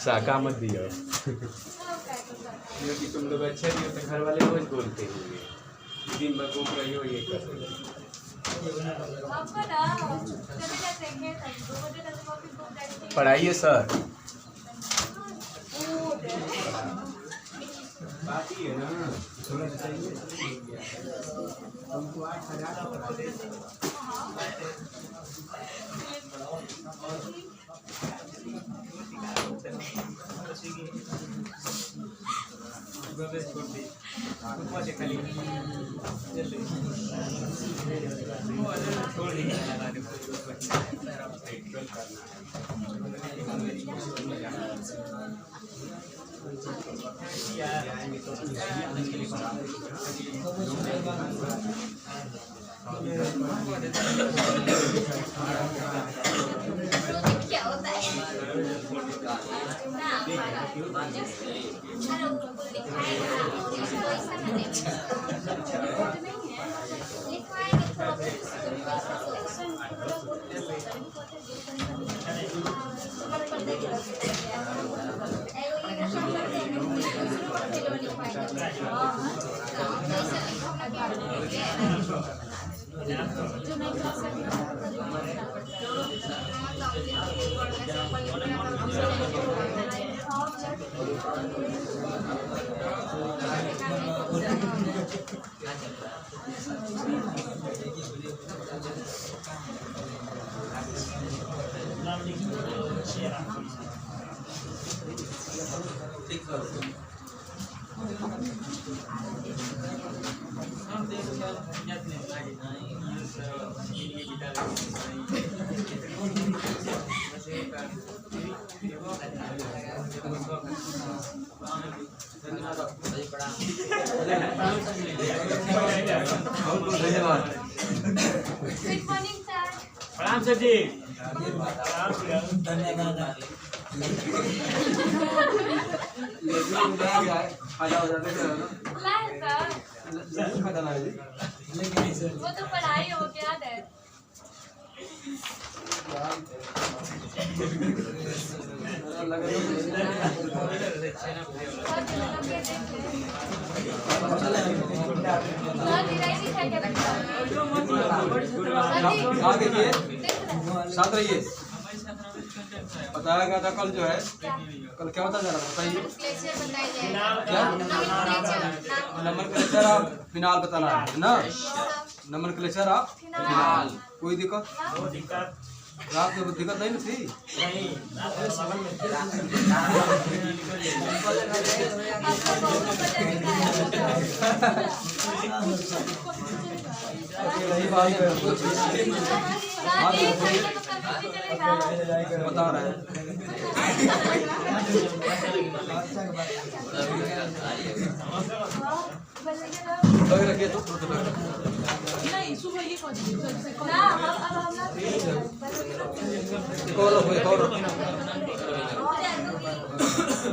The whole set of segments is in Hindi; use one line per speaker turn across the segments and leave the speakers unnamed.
शाका मत दियो। क्योंकि तुम लोग अच्छे नहीं हो तो घर वाले रोज बोलते होंगे दिन भर घूम रही हो ये कर रही हो। पढ़ाइए सर। बात ही है ना थोड़ा बताइए हमको 8,000
क्या होता है
धन्यवाद।
प्रणाम सर जी।
वो तो पढ़ाई हो गया है।
साथ रहिए। बताया गया था कल जो है कल क्या बताया जा रहा था बताइए क्या नोमेनक्लेचर आप फिनाल बताना है ना नोमेनक्लेचर आप फिनाल कोई दिक्कत रात में दिक्कत नहीं थी बता रहे हैं
नहीं सुबह ये
ना अब हम ना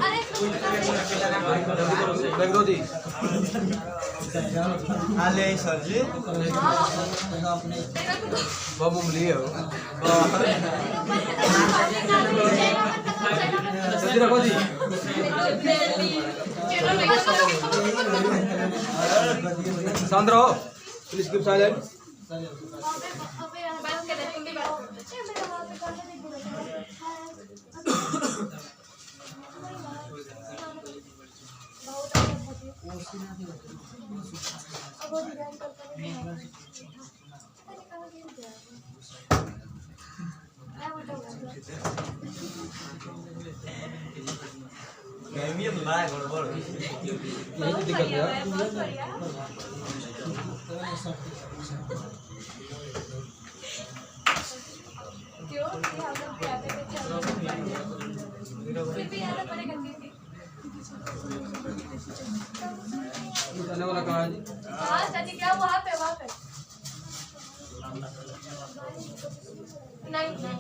अरे
दी
आले सर जी
बाबू लिए हो जल्दी रखो जी शांत रहो प्लीज कीप साइलेंट जाने वाला कहाँ है जी?
हाँ चाची क्या वहाँ पे नहीं 9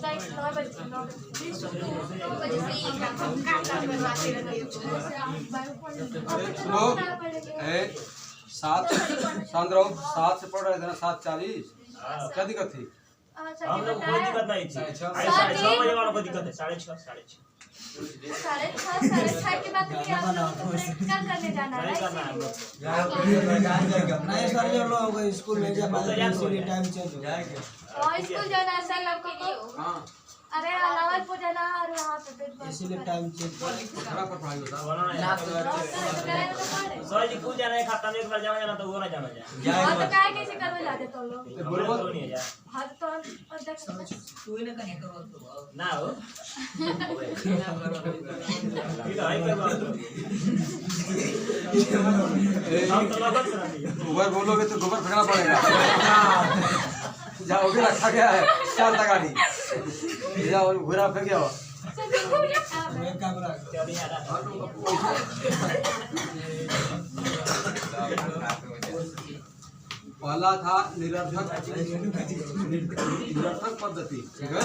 बजे से ही
सुनो 7 शांत रहो 7 से पढ़ रहे थे ना 7:40 क्या दिक्कत थी
हम लोग कोई दिक्कत नहीं थी। 6:30 बजे वालों को दिक्कत है 6:30
6:30 के बाद भी आप लोग को प्रैक्टिकल करने जाना है इसीलिए।
नहीं सर जो लोग स्कूल में जब इसीलिए टाइम चेंज हो जाएगा।
और स्कूल जाना है सर लोग को।
हाँ
अरे अलावा को जाना और वहाँ पे पेट भर
इसीलिए टाइम चेंज
पोखरा पर पढ़ाई होता
सर जी कूद जाना है खाता में एक बार जाना तो वो ना जाना जाए
हाँ तो काहे कैसे करवे ला दे तो लोग
है बोलो
नहीं है जाए
हाँ तो और देख
तू ही ना कहीं करो
ना हो ठीक है कर हम तो लगन से नहीं
गोबर बोलोगे तो गोबर फेंकना पड़ेगा। जाओगे रखा गया है 4 तगाड़ी जाओ घुरा फेंक जाओ
कैमरा
चली आ रहा
पहला था निरर्थक पद्धति ठीक है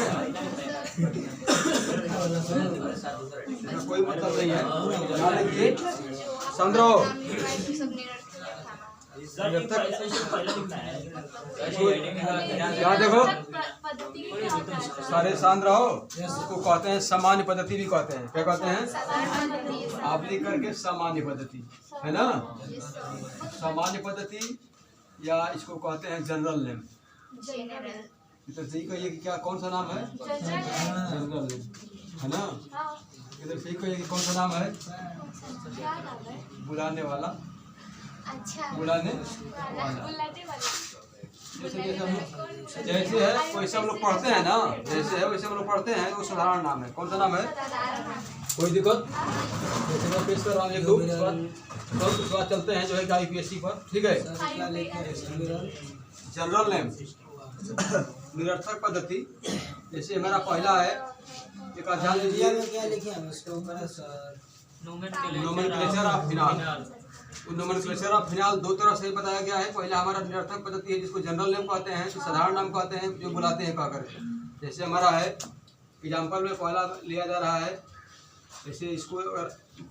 इसका कोई मतलब नहीं है। ध्यान रखिए समझो
सर जी पहले लिखना है
यहाँ देखो
पद्धति क्या होता है सर?
सारे शांत रहो। इसको कहते हैं सामान्य पद्धति भी कहते हैं। क्या कहते हैं? आप लिख करके सामान्य पद्धति है ना। सामान्य पद्धति या इसको कहते हैं जनरल नेम। इधर सही कहिए कि क्या कौन सा नाम है? जनरल नेम है ना। इधर सही कहिए कि कौन सा नाम है?
क्या नाम है?
बुलाने वाला।
अच्छा
बुलाने
बुलाने वाला
जैसे है वैसे हम लोग पढ़ते हैं ना। जैसे है वैसे हम लोग पढ़ते हैं। वो साधारण नाम है। कौन सा नाम है? कोई दिक्कत? जैसे मैं पेश कर रहा हूँ तो उसके बाद चलते हैं जो है IPSC पर। ठीक है। जनरल नेम निरर्थक पद्धति। जैसे मेरा पहला है एक ध्यान दीजिए
क्या लिखे हम इसके ऊपर sir
nomenclature of phenol. Nomenclature of phenol 2 तरह से बताया गया है। पहला हमारा निरर्थक पद्धति है जिसको जनरल नेम कहते हैं, साधारण नाम कहते हैं जो बुलाते हैं कहकर। जैसे हमारा है एग्जाम्पल में पहला लिया जा रहा है। जैसे इसको अगर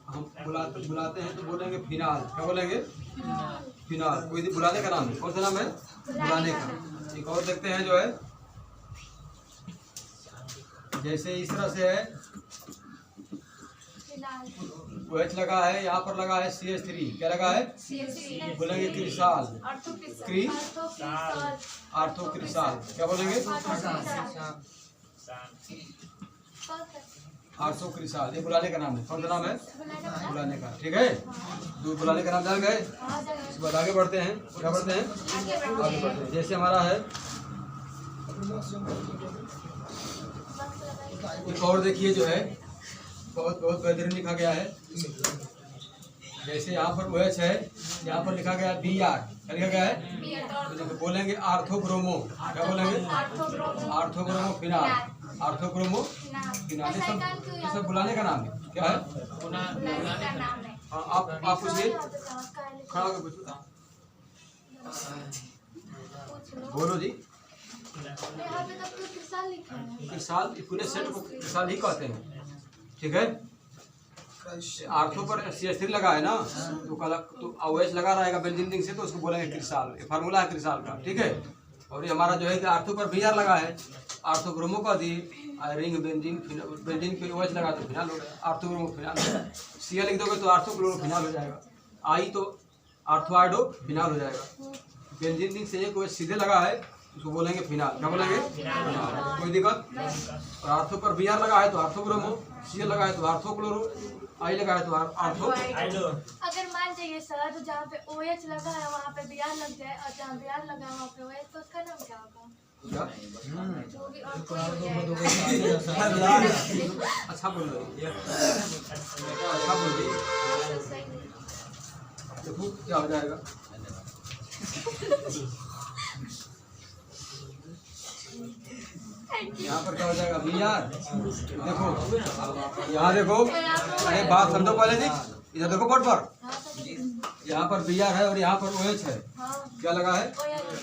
हम बुलाते हैं तो बोलेंगे फिनाल। क्या बोलेंगे? फिनाल। कोई बुलाने का नाम है। कौन सा नाम है? बुलाने का। एक और देखते हैं जो है जैसे इस तरह से है OH लगा है, यहाँ पर लगा है CH3। क्या लगा है? बोलेंगे क्रिसाल। आर्थो क्रिसाल। क्या बोलेंगे? आर्थो क्रिसाल। ये बुलाने का नाम है। कौन सा नाम है? बुलाने का। ठीक है। 2 बुलाने का नाम जान गए। इसके बाद आगे बढ़ते हैं। क्या बढ़ते हैं? आगे बढ़ते हैं। जैसे हमारा है एक और देखिए जो है बहुत बेहतरीन लिखा गया है। जैसे यहाँ पर OH है, यहाँ पर लिखा गया BR। क्या लिखा गया है? तो बोलेंगे आर्थोब्रोमो। क्या बोलेंगे? आर्थोब्रोमो फिनाल। आर्थोब्रोमो फिनाल। ये सब बुलाने का नाम है। क्या है? हाँ आप पूछिए। खड़ा होकर पूछो। बोलो जी। क्रिसाल पूरे सेट को क्रिसाल ही कहते हैं। ठीक है। आर्थो पर CH3 लगा है ना तो OH लगा रहेगा बेंजीन रिंग से तो उसको बोलेंगे क्रिसाल। ये फार्मूला है क्रिसाल का। ठीक है। और ये हमारा जो है कि आर्थो पर BR लगा है, आर्थोब्रोमो का दी रिंग बेंजीन पे OH लगा तो फिनाल हो गया। आर्थोब्रोमो फिनाल। Cl लिख दोगे तो आर्थोक्लोरो फिनाल हो जाएगा। I तो आर्थोआइडो फिनाल हो जाएगा। बेंजीन रिंग से एक OH सीधे लगा है उसको बोलेंगे फिनाल। क्या बोलेंगे? फिनाल। कोई दिक्कत? और आर्थो पर BR लगा है तो आर्थोब्रोमो, Cl लगा है तो आर्थोक्लोरो, I लगा है तो आर्थो।
अगर मान जाइए सर तो जहाँ पे OH लगा है वहाँ पे BR लग जाए और जहाँ BR लगा है वहाँ पे OH तो उसका नाम क्या होगा?
क्या?
वो भी और कोई हो जाएगा।
अच्छा बोल रही है। अच्छा बोल रही है। देखो क्या हो जाएगा। यहाँ पर क्या हो जाएगा? BR। देखो यहाँ देखो। अरे बात समझो पहले जी। इधर देखो बोर्ड पर। यहाँ पर BR है और यहाँ पर OH है। क्या लगा है?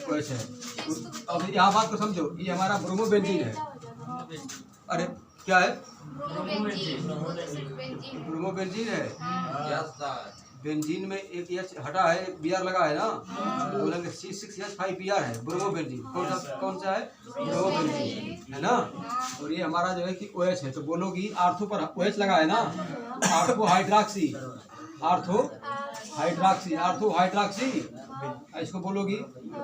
OH है। अब यहाँ बात को समझो। ये हमारा ब्रोमोबेंजीन है। अरे क्या है? ब्रोमोबेंजीन है। बेंजीन में एक एच हटा है, एक बी आर लगा है ना, तो बोलेंगे C6H5Br है ब्रोमो बेंजीन। कौन सा है? ब्रोमो बेंजीन है ना। और ये हमारा जो है कि OH है, तो बोलोगी आर्थो पर OH लगा है ना, आर्थो हाइड्रॉक्सी, आर्थो हाइड्रॉक्सी, इसको बोलोगी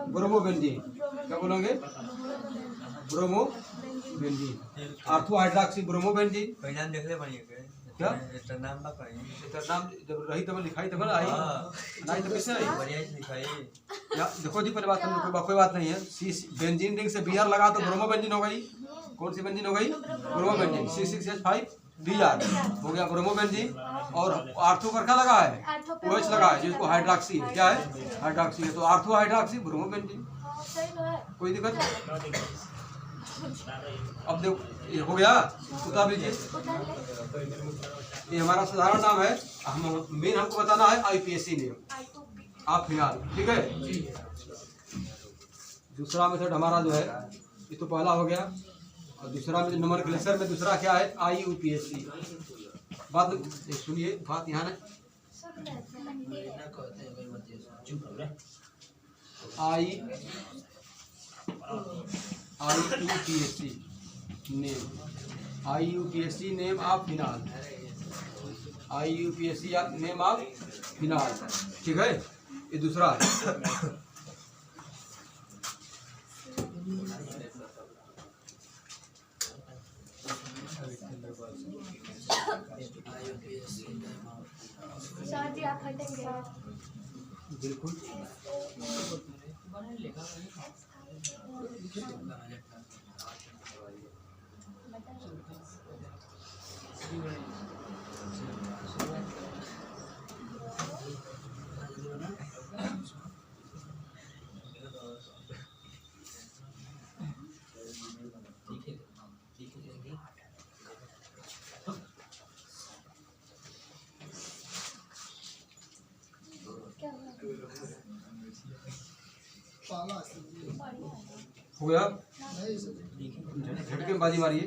ब्रोमो बेंजीन। क्या बोलोगे? Bromo benzene, ortho hydroxy bromo benzene.
परिणाम देख ले पड़ी
क्या
इसका नाम बा पड़ी
इसका नाम जब रही तब लिखाई तब आई नहीं तो कैसे आई?
बढ़िया लिखाई
या देखो जी पहले बात समझो, कोई बात नहीं है। सी बेंजीन रिंग से Br लगा तो ब्रोमो बेंजीन हो गई। कौन सी बेंजीन हो गई? Bromo benzene. C6H5Br हो गया ब्रोमो बेंजीन। और आर्थो पर क्या लगा है? OH लगा है, जिसको हाइड्रॉक्सी है। क्या है? हाइड्रॉक्सी है, तो आर्थो हाइड्रॉक्सी ब्रोमो बेंजीन। कोई दिक्कत नहीं? अब देखो ये हो गया, उतार लीजिए। ये हमारा साधारण नाम है, हम मेन हमको बताना है IUPAC नेम आप फिलहाल, ठीक है। दूसरा मेथड हमारा जो है, ये तो पहला हो गया। और दूसरा में नोमेनक्लेचर में दूसरा क्या है? IUPAC। बात सुनिए, बात यहाँ है IUPAC name, IUPAC name of phenol, IUPAC name of phenol, ठीक है। ये दूसरा है।
सर जी आप हटेंगे।
बिल्कुल हो गया। झटके में बाजी मारिए।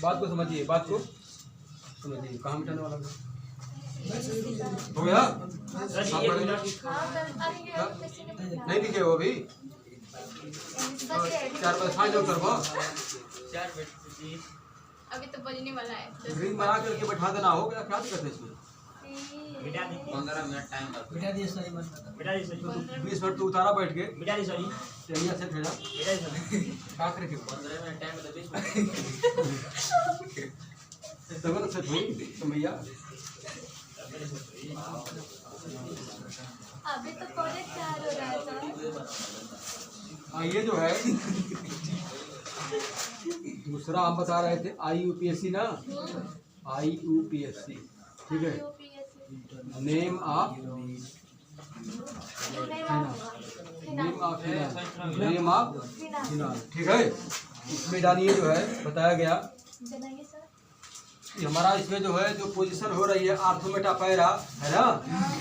बात को समझिए, बात को समझिए। कहाँ मिटाने वाला है? हो गया। नहीं लिखे वो अभी 4 बजे फाइनल करवा।
अभी तो बजने वाला है।
रिंग बना करके बैठा देना। हो गया, क्या दिक्कत है इसमें?
15 मिनट टाइम
बिठा दिए सर,
बिठा दी सर,
20 मिनट तो उतारा बैठ के।
बिठा दी सर,
चलिए से भेजा
बिठा दी सर।
क्या करे के
15 मिनट टाइम तो 20 मिनट
तब ना सेट हुई तो भैया।
अभी तो कॉलेज तैयार हो रहा है सर।
हाँ, ये जो है दूसरा हम बता रहे थे IUPAC ना, IUPAC, ठीक है। नेम ऑफ फिनाल, ठीक है। इसमें डालिए जो है बताया गया कि हमारा इसमें जो है जो पोजीशन हो रही है आर्थोमेटा पैरा है ना,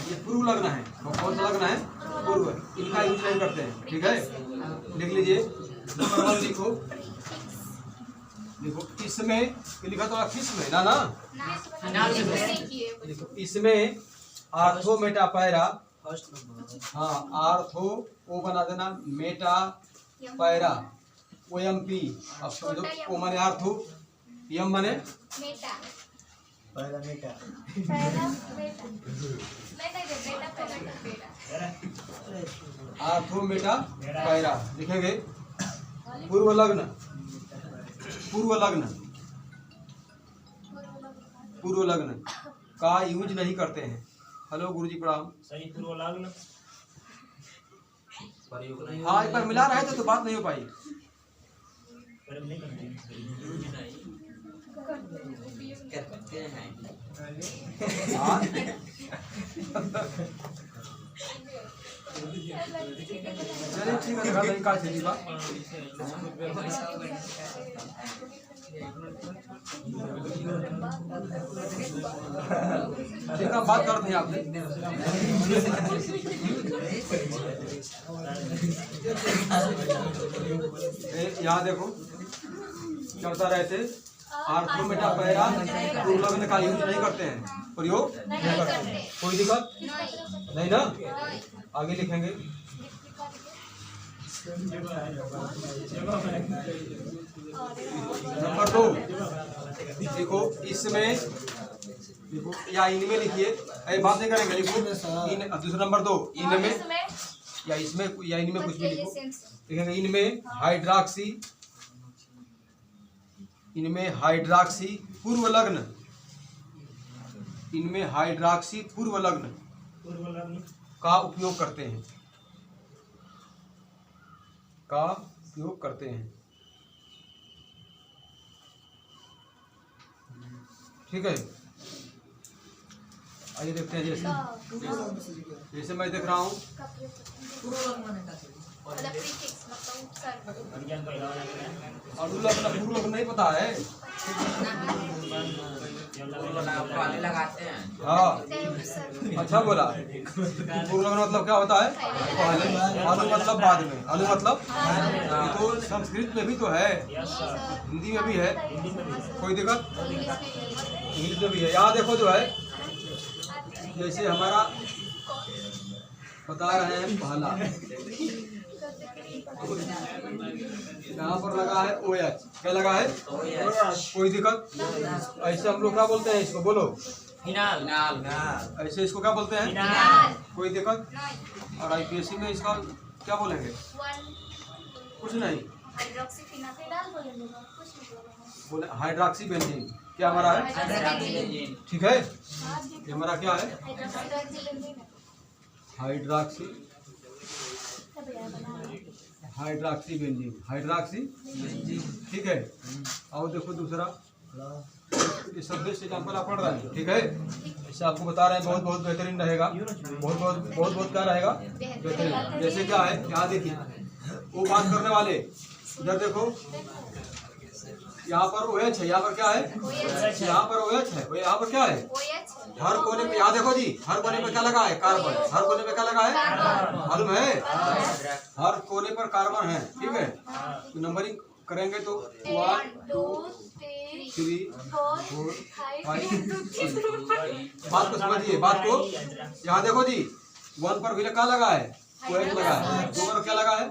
ये पूर्व लग्न है। कौन सा लग्न है? पूर्व। इनका यूज नहीं करते हैं, ठीक है। लिख लीजिए, नंबर 1 लिखो। देखो इसमें लिखा तो किसमें ना देखो इसमें आर्थोमेटा पैरा, हाँ आर्थो ओ बना देना, मेटा पैरा OMP। अब समझो, ओ माने आर्थो, यम माने
मेटा,
पहला बेटा
पहला बेटा, नहीं बेटा,
आर्थोमेटा पैरा लिखेंगे। पूर्व लग्न, पूर्व लग्न, पूर्व लग्न का यूज नहीं करते हैं। हेलो गुरुजी प्रणाम।
सही पूर्व लग्न
हाँ, एक बार मिला रहे थे तो बात नहीं हो पाई।
प्रयोग नहीं करते
हाँ चलिए ठीक है, दिखा देंगे काट दीजिए बात। ठीक है, बात करते हैं आपसे। यहाँ देखो चलता रहते आर्थो मेटा पैरा पूर्वलग्न का यूज नहीं करते हैं, प्रयोग नहीं करते हैं। कोई दिक्कत नहीं ना? आगे लिखेंगे। नंबर 2 देखो, इसमें देखो या इनमें लिखिए, अरे बात नहीं करेंगे, लिखो इन। दूसरा नंबर 2 इनमें या इसमें या इनमें कुछ भी लिखो। लिखेंगे इनमें हाइड्रॉक्सी, इनमें हाइड्रॉक्सी पूर्व लग्न, इनमें हाइड्रॉक्सी पूर्व लग्न का उपयोग करते हैं, का उपयोग करते हैं। ठीक है, आइए देखते हैं। जैसे मैं देख रहा हूँ, अनुलग्न पूर्व लग्न नहीं पता है। हाँ, अच्छा बोला। पूर्व लग्न मतलब क्या होता है? पहले। अनु मतलब बाद में। अनु मतलब ये तो संस्कृत में भी तो है, हिंदी में भी है, कोई दिक्कत? इंग्लिश में भी है। यहाँ देखो जो है, जैसे हमारा बता रहे हैं पहला, यहाँ पर लगा है OH। क्या लगा है? कोई दिक्कत? ऐसे हम लोग क्या बोलते हैं इसको? बोलो।
फिनाल।
ऐसे इसको क्या बोलते हैं? कोई दिक्कत? और IPSC में इसका क्या बोलेंगे? कुछ नहीं बोले, हाइड्रॉक्सी बेंजीन। क्या हमारा है? ठीक है, ये हमारा क्या है? Hydroxy, hydroxy benzene, hydroxy. ठीक है, और देखो दूसरा, ये सब एग्जाम्पल आप पढ़ रहे हैं। ठीक है, इससे आपको बता रहे हैं, बहुत बहुत बेहतरीन रहेगा, बहुत क्या रहेगा? बेहतरीन। जैसे क्या है, यहाँ देखिए, वो बात करने वाले, इधर देखो, यहाँ पर OH है, यहाँ पर क्या है? यहाँ पर OH है, यहाँ पर क्या है? हर कोने पे, यहाँ देखो जी, हर कोने पे क्या लगा है? कार्बन। हर कोने पे क्या लगा है? मालूम है? हर कोने पर कार्बन है। ठीक है, तो नंबरिंग करेंगे तो 1 2 3 4 5 6। बात को समझिए, बात को। यहाँ देखो जी, 1 पर भी क्या लगा है? OH लगा है। 2 पर क्या लगा है?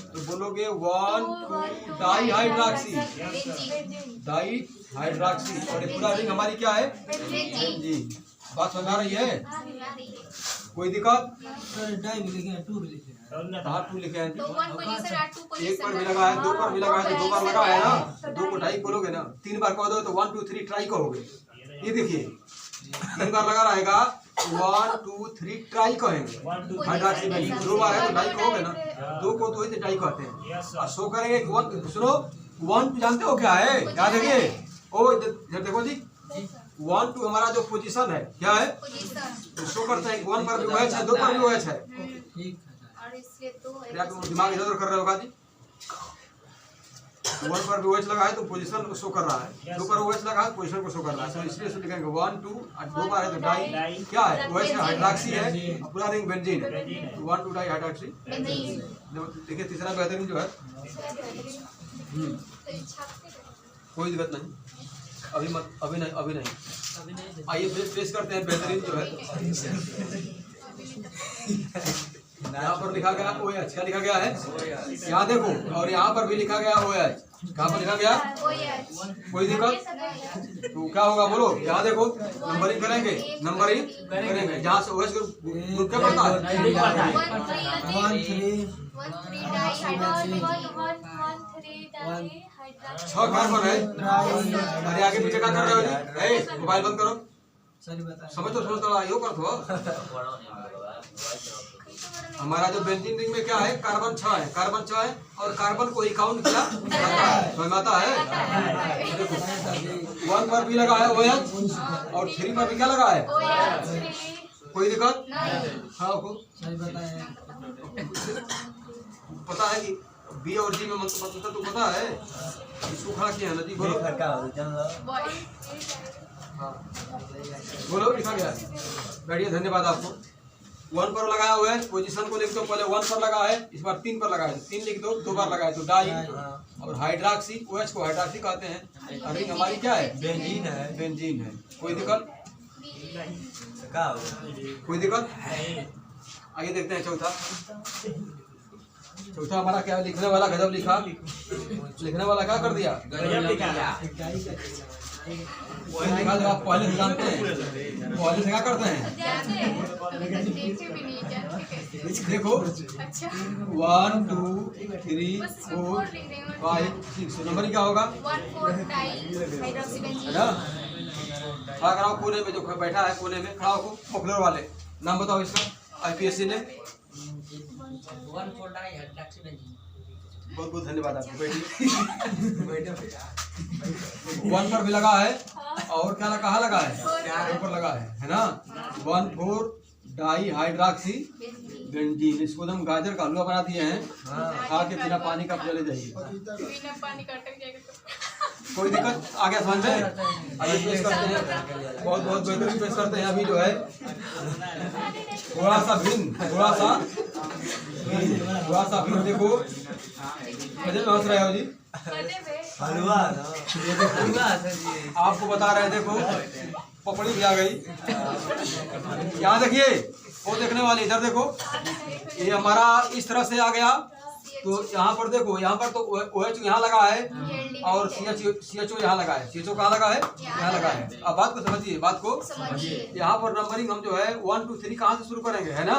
तो बोलोगे 1 2 डाई हाइड्रॉक्सी, डाई हाइड्रॉक्सी। और ये पूरा रिंग हमारी क्या है? जी, बात समझ आ रही है? कोई दिक्कत?
डाई भी लिखे हैं, 2 भी लिखे हैं।
कहाँ 2 लिखे हैं? 1 पर भी लगा है, 2 पर भी लगा है, तो 2 बार लगा है ना, 2 को डाई बोलोगे ना। 3 बार कह दो तो 1 2 3 ट्राई कहोगे। ये देखिए, 3 बार लगा रहेगा, 1 2 3 ट्राई कहेंगे। हाइड्रॉक्सी बेंजीन 2 बार है तो डाई कहोगे ना, 2 को तो ही डाई कहते हैं। और शो करेंगे 1, सुनो 1 2 जानते हो क्या है? याद देखिए, ओ इधर देखो जी, 1 2 हमारा जो पोजीशन है क्या है? तो शो करते हैं 1 पर भी OH है, 2 पर भी OH है। क्या तुम दिमाग इधर उधर कर रहे होगा जी? 1 पर भी OH लगा है तो पोजीशन को शो कर रहा है, 2 पर OH लगा है पोजीशन को शो कर रहा है। तो इसलिए इसको लिखेंगे 1 2 और 2 बार है तो डाई क्या है? OH है, हाइड्रॉक्सी है, पूरा रिंग बेंजीन है। 1 2 डाई हाइड्रॉक्सी। देखिए तीसरा बेहतरीन जो है, कोई दिक्कत नहीं, अभी मत, अभी नहीं। आइए पेश करते हैं बेहतरीन जो है। यहाँ पर लिखा गया OH। क्या लिखा गया है? यहाँ देखो, और यहाँ पर भी लिखा गया OH। कहाँ पर लिखा गया? कोई दिक्कत? तो क्या होगा बोलो? यहाँ देखो, नंबरिंग करेंगे, नंबरिंग करेंगे। जहाँ से OH ग्रुप क्या पड़ता है? 6 कार्बन है। अरे आगे पीछे क्या कर रहे हो जी? मोबाइल बंद करो, समझ तो थोड़ा यो कर दो। हमारा जो बेंजीन रिंग में क्या है? कार्बन 6 है, कार्बन 6 है, और कार्बन को ही काउंट किया समझ में आता है? देखो 1 पर भी लगा है OH, और 3 पर भी क्या लगा है? कोई दिक्कत
नहीं।
हाँ को
सही बताए।
पता है कि बी और जी में मतलब तो पता है इसको खड़ा किया है नदी बोलो हाँ बोलो लिखा गया है बैठिए धन्यवाद आपको 1 पर लगाया हुआ है पोजीशन को लिख दो पहले 1 पर लगा है इस बार 3 पर लगा है 3 लिख दो 2 बार लगा है तो डाई और हाइड्रोक्सी OH को हाइड्रोक्सी कहते हैं और रिंग हमारी क्या है बेंजीन है कोई दिक्कत कोई दिक्कत आगे देखते हैं चौथा हमारा क्या लिखने वाला गजब लिखा लिखने वाला क्या कर दिया वही लिखा जो आप पहले से जानते हैं पहले से क्या करते हैं देखो 1 2 3 4 5 6 नंबर क्या होगा है ना खड़ा कराओ कोने में जो बैठा है कोने में खड़ा हो पॉपुलर वाले नाम बताओ इसका IPSC ने बहुत बहुत धन्यवाद आपको बैठिए 1 पर भी लगा है और क्या कहाँ लगा है ऊपर लगा है ना 1,4 डाई हाइड्रोक्सी बेंजीन इसको हम गाजर का हलवा बना दिए हैं खा के बिना पानी का चले जाइए कोई दिक्कत आ गया समझ में अभी पेश करते हैं बहुत बहुत बेहतरीन पेश करते हैं अभी जो है थोड़ा सा भिन्न देखो मजे में हंस रहे हो जी
हलवा
आपको बता रहे देखो पपड़ी भी आ गई यहाँ देखिए वो देखने वाले इधर देखो ये हमारा इस तरह से आ गया तो यहाँ पर देखो यहाँ पर तो OH यहाँ लगा है और CHO यहाँ लगा है CHO कहाँ लगा है यहाँ लगा है अब बात को समझिए यहाँ पर नंबरिंग हम जो है 1 2 3 कहाँ से शुरू करेंगे है ना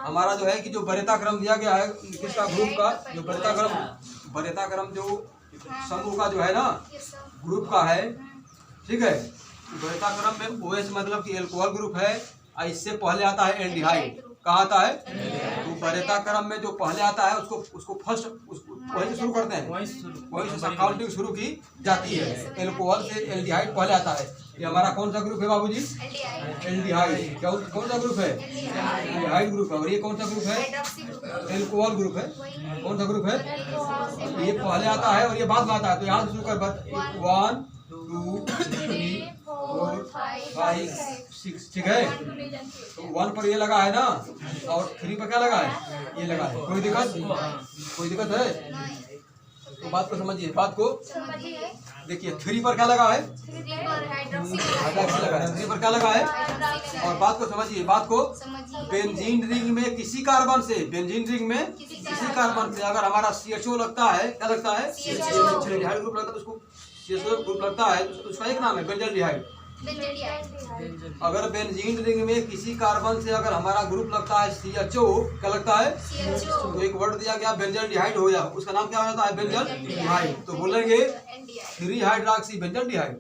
हमारा जो है कि जो वरीयता क्रम दिया गया है किसका ग्रुप का जो वरीयता क्रम जो समूह का जो है ना ग्रुप का है ठीक है वरीयता क्रम में OH मतलब कि एल्कोहल ग्रुप है इससे पहले आता है एल्डिहाइड कहाँ आता है तो वरीयता क्रम में जो पहले आता है उसको फर्स्ट वहीं से शुरू करते हैं वहीं से काउंटिंग शुरू की जाती है एल्कोहल से एल्डिहाइड पहले आता है ये हमारा कौन सा ग्रुप है बाबूजी एल्डिहाइड कौन सा ग्रुप है एल्डिहाइड ग्रुप है और ये कौन सा ग्रुप है एल्कोहल ग्रुप है कौन सा ग्रुप है ये पहले आता है और ये बाद में आता है तो यहाँ से शुरू कर 1 2 3 4 5 6 ठीक है तो 1 पर ये लगा है ना और 3 पर क्या लगा है ये लगा है कोई दिक्कत है तो बात को समझिए बात को देखिए 3 पर क्या लगा है हाइड्रोक्सी लगा है 3 पर क्या लगा है और बात को समझिए बात को बेंजीन रिंग में किसी कार्बन से बेंजीन रिंग में किसी कार्बन से अगर हमारा CHO लगता है क्या लगता है एल्डिहाइड ग्रुप लगता है तो उसको CHO ग्रुप लगता है तो उसका एक नाम है बेंजल्डिहाइड अगर बेंजीन रिंग में किसी कार्बन से अगर हमारा ग्रुप लगता है CHO क्या लगता है तो एक वर्ड दिया गया बेंजल्डिहाइड हो गया उसका नाम क्या हो जाता है बेंजल्डिहाइड तो बोलेंगे 3 हाइड्रोक्सी बेंजल्डिहाइड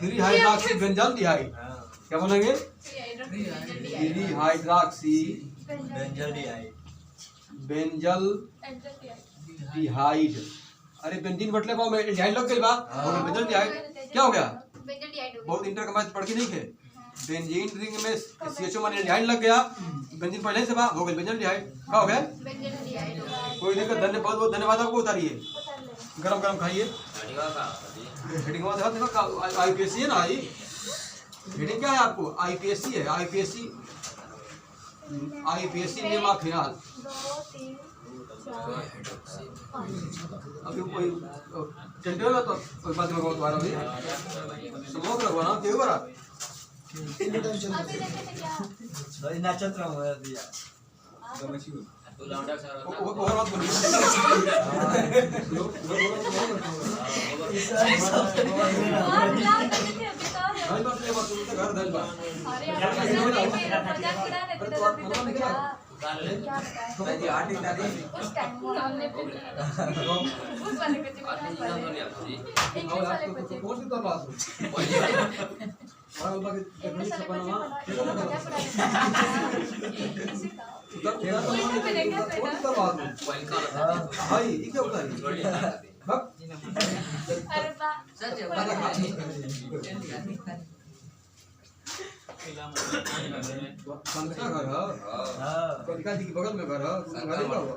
3 हाइड्रोक्सी बेंजल्डिहाइड क्या बोलेंगे 3 हाइड्रोक्सी बेंजल्डिहाइड अरे बेंजीन बटले पाओ में डिहाइड लग गई बात बेंजल्डिहाइड क्या हो गया बहुत इंटर का मैथ पढ़ के नहीं थे बेंजीन रिंग में CHO माने डिहाइड लग गया बेंजीन पहले से हो गई बेंजल्डिहाइड क्या हो गया कोई दिक्कत बहुत बहुत धन्यवाद आपको उतारिए गरम गरम खाइए हेडिंग देखो IPSC है ना हेडिंग क्या है आपको IPSC है IPSC नियम फिलहाल अभी कोई टेंटे वाला तो कोई बात में बहुत बार अभी समोक लगवा ना क्यों बरा
नक्षत्र हो दिया
और बात बोलिए घर धल बा संस्था घर है
हाँ
कलिका जी के बगल में घर है घर ही का हुआ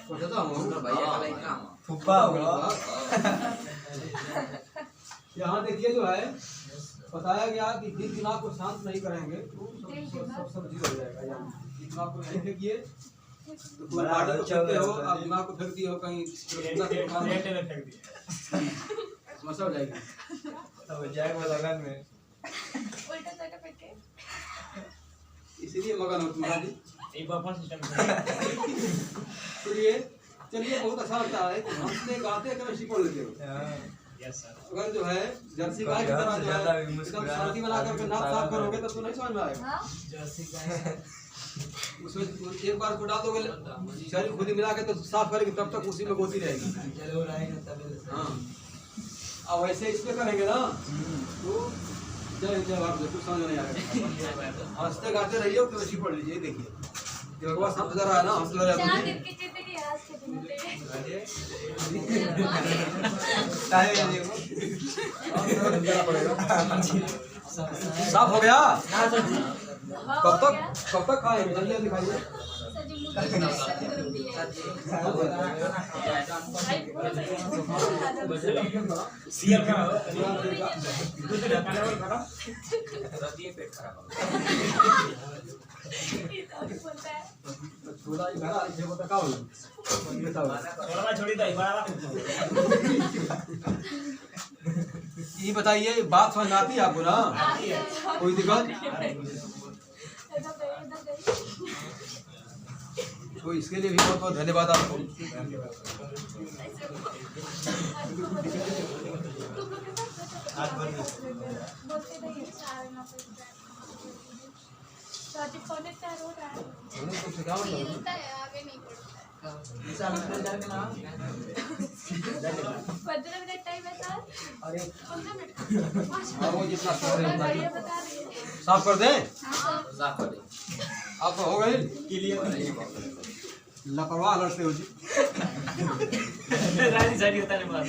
सोचता हूँ
फुप्पा हुआ
यहाँ देखिए जो है बताया गया कि दिल दिमाग को शांत नहीं करेंगे तो सब जीरो हो जाएगा। यानी दिमाग को नहीं फेंकिए तो कोई गाड़ी को फेंकते हो आप दिमाग को फेंक दिए हो कहीं समस्या हो जाएगी।
अब जाएगा लगन में
उल्टा साइड पे के
इसीलिए मगन हो तुम्हारा जी।
एक बार सिस्टम
तो ये चलिए बहुत अच्छा लगता है कि हमने गाते हैं केमिस्ट्री पढ़ लेते हो।
यस सर
अगर जो है जर्सी गाय की तरह जो है एकदम शांति बना करके नाक साफ करोगे तब तो नहीं समझ में आएगा।
हाँ
उसमें एक बार को डाल दोगे शरीर खुद ही मिला के तो साफ करेगी तब तक उसी में गोती रहेगी। हाँ अब वैसे इसमें करेंगे ना तो जय जय बाप कुछ समझ नहीं आएगा। हंसते गाते रहिए केमिस्ट्री पढ़ लीजिए देखिए भगवान सब जरा है ना हंसते रहे
चार दिन की जिंदगी आज के दिन
साफ हो गया। कब तक खाएंगे जल्दी जल्दी खाइए।
सीएल का दूसरे खाने वाला करो
छोड़ा ही घर आज ये बता काओ
थोड़ा छोड़ी दो बड़ा
ये बताइए बात समझ में आती है आपको ना कोई दिक्कत तो इसके लिए भी बहुत बहुत धन्यवाद आपको। वो जितना साफ कर दें आप हो गए लापरवाह लड़ते हो जी।
राजी सारी होता है बात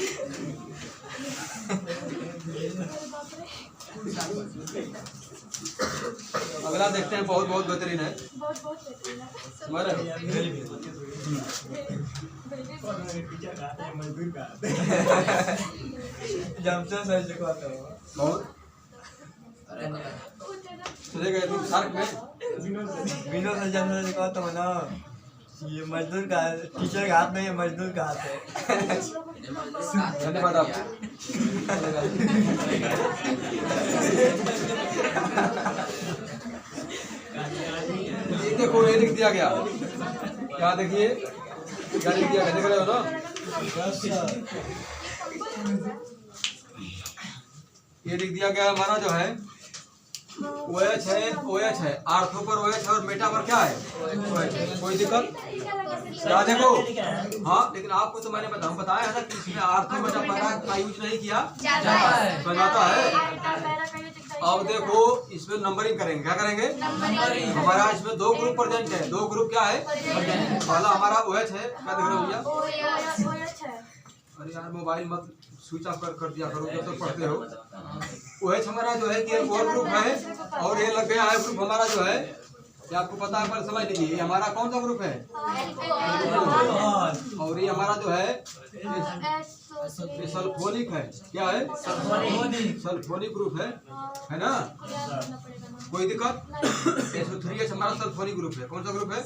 अगला देखते हैं बहुत बहुत बेहतरीन है हमारे
टीचर का आता है मजदूर का
जब से सही सिखाता हूँ
बहुत चले गए तुम सार्क में
विनोद से जब से सिखाता हूँ ना ये मजदूर का टीचर का हाथ नहीं है मजदूर का हाथ है।
धन्यवाद आपको। ये देखो ये लिख दिया गया क्या देखिए क्या लिख दिया गया देख रहे हो ना ये लिख दिया गया हमारा जो है OH है आर्थो पर OH है और मेटा पर क्या है कोई दिक्कत क्या देखो हाँ लेकिन आपको तो मैंने बताया है ना कि इसमें आर्थो मेटा पैरा का यूज नहीं किया बनाता है। अब देखो इसमें नंबरिंग करेंगे क्या करेंगे हमारा इसमें दो ग्रुप प्रेजेंट है। दो ग्रुप क्या है पहला हमारा OH है क्या देख रहे हो भैया। अरे यार मोबाइल मत स्विच ऑफ कर दिया करो जब तक पढ़ते हो। OH हमारा जो है कि एक और ग्रुप है और ये लग गया है ग्रुप हमारा जो है ये आपको पता है पर समझ लीजिए ये हमारा कौन सा ग्रुप है और ये हमारा जो है ये सल्फोनिक है क्या है सल्फोनिक ग्रुप है ना कोई दिक्कत। SO3H हमारा सल्फोनिक ग्रुप है कौन सा ग्रुप है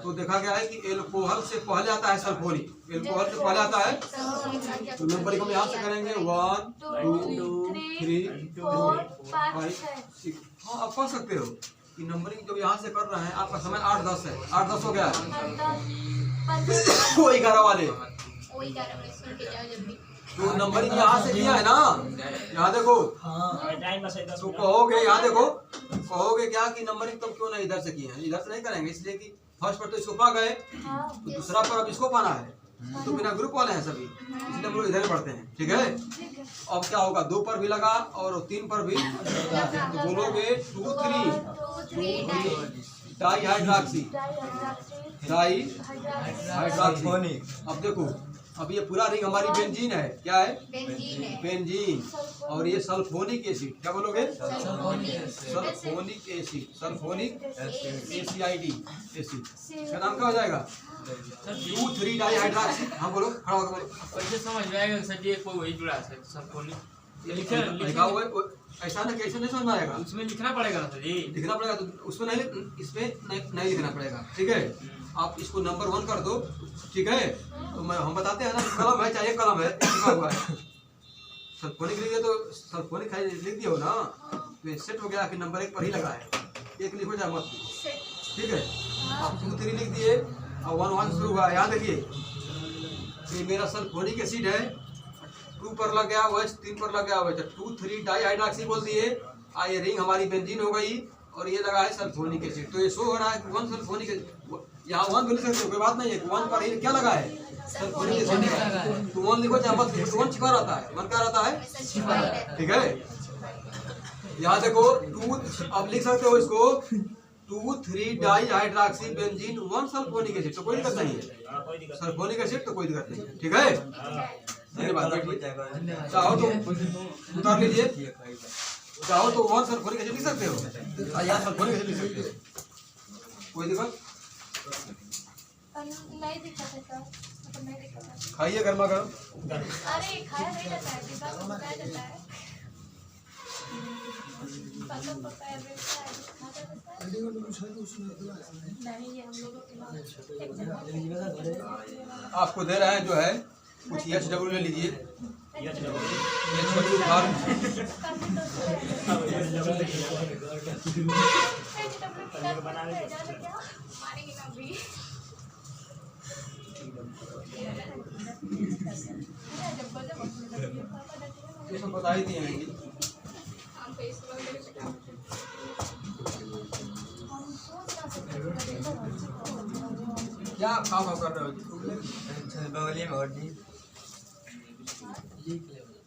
तो देखा गया है कि एल्कोहल से पहले आता है सल्फोनिक एल्कोहल से पहले आता है तो नंबरिंग हम यहाँ से करेंगे 1 2 3 4 5 6। हाँ आप पढ़ सकते हो कि नंबरिंग जब यहाँ से कर रहे हैं आपका समय 8-10 है 8-10 हो गया है वो 11 वाले तो नंबरिंग यहाँ से किया है ना यहाँ देखो तो कहोगे यहाँ देखो कहोगे क्या कि नंबरिंग तुम क्यों नहीं इधर से किए हैं इधर से नहीं करेंगे इसलिए कि फर्स्ट पर तो इसको पा गए तो दूसरा पर अब इसको पाना है तो बिना ग्रुप वाले हैं सभी इसलिए हम लोग इधर ही पढ़ते हैं ठीक है। अब क्या होगा 2 पर भी लगा और 3 पर भी तो बोलोगे 2 3 डाई हाइड्रॉक्सी अब देखो अब ये पूरा रिंग हमारी बेंजीन है। क्या है?
बेंजीन है।
बेंजीन। और ये सल्फोनिक एसिड, क्या बोलोगे?
Sulphonic
sulphonic acid, sulphonic ACID acid.
See
इसका नाम क्या हो जाएगा? 2,3 डाइहाइड्रोक्सी। हाँ बोलो, खड़ा होकर बोलो।
कैसे समझ में आएगा सर ये कोई वही जुड़ा है सल्फोनिक
लिखा हुआ है ऐसा ना, कैसे नहीं समझ में आएगा?
उसमें लिखना पड़ेगा ना सर जी।
लिखना पड़ेगा तो उसमें नहीं, इसमें नहीं लिखना पड़ेगा। ठीक है, आप इसको नंबर 1 कर दो। ठीक है, तो हम बताते हैं ना, कलम है, चाहिए कलम है, लिखा हुआ है। सल्फोनिक लिख दिया तो सल्फोनिक लिख दिया हो ना, तो ये सेट हो गया कि नंबर 1 पर ही लगा है। 1 लिखो चाहे मत लिखो। ठीक है, आप 2, 3 लिख दिए और 1 1 शुरू हुआ। यहाँ देखिए, ये मेरा सल्फोनिक एसिड है, 2 पर लग गया, OH 3 पर लग गया, OH 2,3 डाइहाइड्रोक्सी बोल दिए। ये रिंग हमारी बेंजीन हो गई और ये लगा है सल्फोनिक एसिड। तो ये शो हो रहा है कि 1 सल्फोनिक एसिड, यहाँ 1 भी लिख सकते हो, कोई बात नहीं है। 1 पर ही क्या लगा है? Sulphonic acid. तो 1 लिखो चाहे मत लिखो, 1 छिपा रहता है, 1 क्या रहता है? ठीक है, यहाँ देखो 2, अब लिख सकते हो इसको 2,3 डाइहाइड्रोक्सी बेंजीन 1 सल्फोनिक एसिड। तो कोई दिक्कत नहीं है, सल्फोनिक एसिड तो कोई दिक्कत नहीं। ठीक है, धन्यवाद। चाहो तो उतार लीजिए, चाहो तो 1 सल्फोनिक एसिड लिख सकते हो, यहाँ सल्फोनिक एसिड लिख सकते हो, कोई दिक्कत
नहीं दिक्कत है सर, मतलब नहीं दिक्कत है।
खाइए गर्मा गर्म।
अरे खाया नहीं जाता है, डिब्बा में पकाया जाता है। पकाया बेचता है, खाता जाता है। नहीं, ये हम लोगों के
आपको दे रहे हैं जो है कुछ HW ले लीजिए, HW फार्म।
मारेंगे ना भी।
ये सब बता ही दिए हैं। क्या काम कर रहे हो?
बगलिया में और जी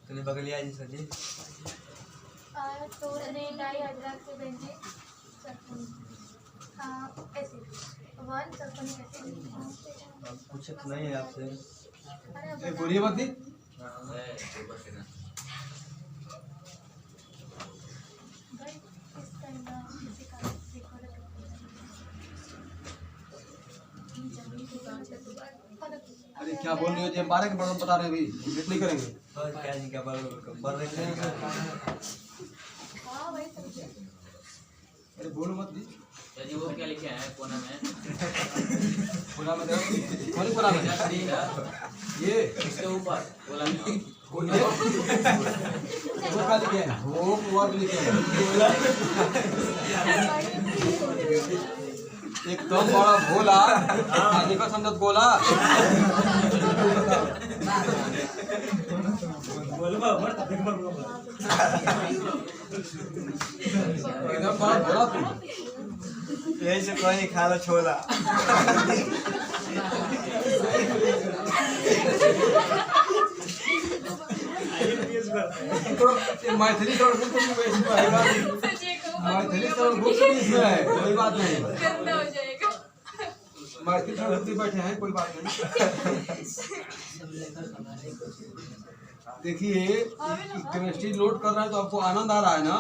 तूने बगलिया जी सर जी
तो dihydroxy benzene acid 1 sulphonic acid.
पूछे तो नहीं है आपसे।
ये बोलिए मत दी। अरे क्या बोल रही हो जी? 12 के बारे में बता रहे हैं अभी, वेट नहीं करेंगे।
और क्या जी क्या बर रखे हैं।
हाँ वही समझे।
अरे बोलो मत दी।
जी वो क्या लिखे हैं कोना में?
कोना में देखो, कौन कोना में? ये
इसके ऊपर बोला नहीं।
वो क्या लिखे हैं? वो वर्ड लिखे हैं। एकदम बड़ा भोला, आगे का समझत गोला। एकदम बड़ा भोला तू।
यही से कोई खा लो छोला।
मैथिली सर गुप्त भी वैसे पढ़ेगा, मैथिली सर गुप्त भी इसमें है, कोई बात नहीं। मैथिली सर गुप्त बैठे हैं, कोई बात नहीं। देखिए केमिस्ट्री लोड कर रहे हैं तो आपको आनंद आ रहा है ना?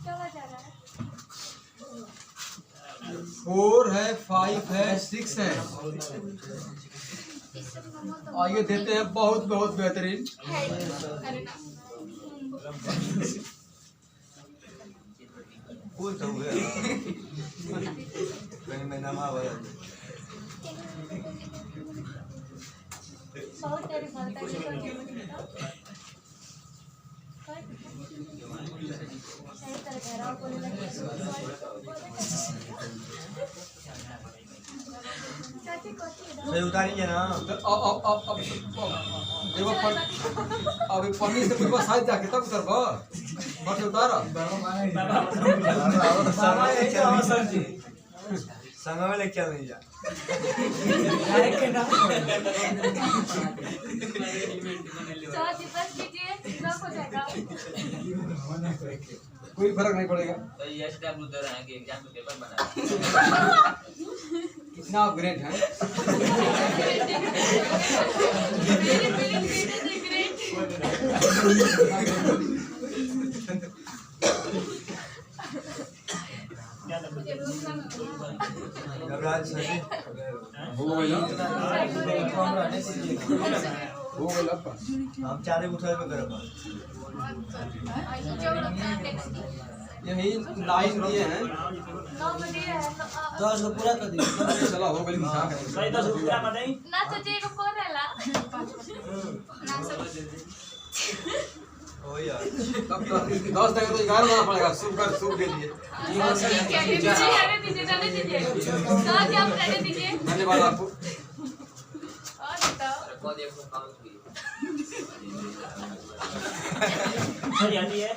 क्या बचा रहा है?
4 है, 5 है, 6 है। आइए देते हैं बहुत बहुत बेहतरीन।
कोई तो हुआ कहीं मैं नाम आवा
बहुत तेरी गलती है तो क्या बोलूं? सही तरह घेराव बोले लगे। चाची कोची
मैं उतारिए ना।
अब देखो अभी पन्नी से पूरा साइड जाके तब उतरबा, बस उतारा।
संग में लेके चल नहीं जा।
चाची बस कीजिए, लॉक हो जाएगा।
कोई फर्क नहीं पड़ेगा।
तो ये HW दे रहे हैं कि एग्जाम में पेपर बना।
इतना अपग्रेड है।
घबराहट सही
हो गया
हम चारे उठा पे करब
यही लाइन दिए हैं
9 बजे है तो
10 को पूरा कर दिए
चला हो गई मिसाल है।
भाई 10 रुपया मत नहीं
ना सोचिए को कौन है ला
ओ यार
तब 10 तक तो 11 लाना पड़ेगा शुभ के लिए।
रहने दीजिए कहाँ क्या आप रहने दीजिए
धन्यवाद आपको।
और बताओ
अरे आती है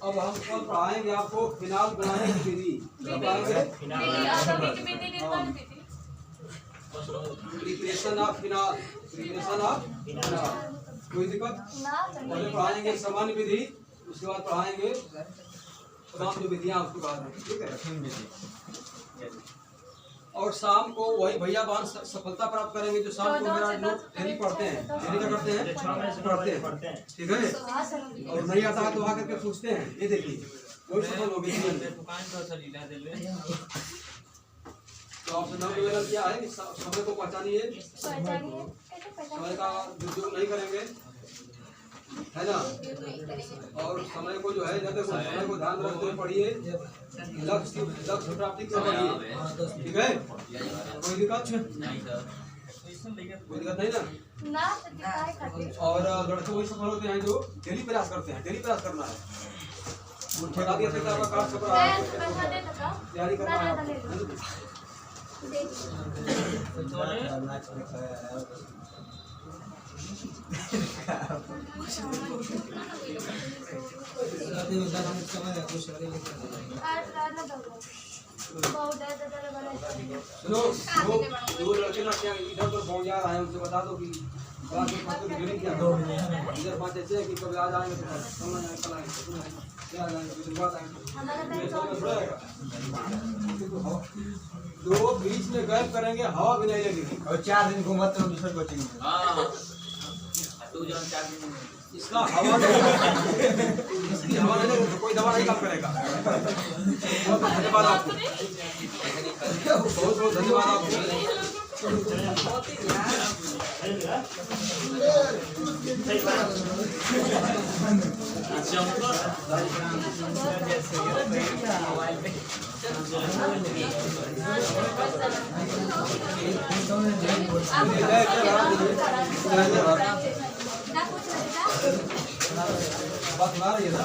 अब हम कल पढ़ाएंगे आपको फिनाल बनाने की विधि।
दीदी और अभी की दीदी ने कौन दीदी
प्रिपरेशन ऑफ फिनाल कोई दिक्कत?
ना
पहले पढ़ाएंगे सामान्य विधि, उसके बाद पढ़ाएंगे तमाम जो विधियां उसके बाद में, ठीक है। और शाम को वही भैया बान सफलता प्राप्त करेंगे जो शाम को मेरा लोग डेली पढ़ते हैं। डेली क्या करते हैं? पढ़ते हैं, ठीक है। और नहीं आता है तो आकर के पूछते हैं, ये देखिए कोई सफल हो गई जीवन में। तो आपसे निवेदन क्या है कि समय को पहचानिए, समय का दुरुपयोग नहीं करेंगे, है ना। और समय को जो है समय को ध्यान रखते हुए पढ़िए, लक्ष्य प्राप्ति के पढ़िए, ठीक है। कोई दिक्कत नहीं ना। और लड़के वही सफल होते हैं जो डेली प्रयास करते हैं। डेली प्रयास करना है, बता दिया था आपका कार्ड छप रहा है, तैयारी करना है सुनो वो लड़के ना क्या इधर उधर पहुंच जा रहे हैं, उनसे बता दो कि क्लास में पढ़ते तो ड्यूटी किया करो। इधर 5 ऐसे हैं कि कभी आ जाएंगे तो कल आएंगे क्या जाएंगे फिर बात आएंगे दो बीच में गैप करेंगे, हवा भी नहीं लगेगी।
और 4 दिन घूमत रहो दूसरे कोचिंग में।
हां तू जान 4 दिन
इसका हवा नहीं इसकी हवा नहीं तो कोई दवा नहीं काम करेगा। बहुत धन्यवाद आपको, बहुत बहुत धन्यवाद आपको। बात सुना रही है ना?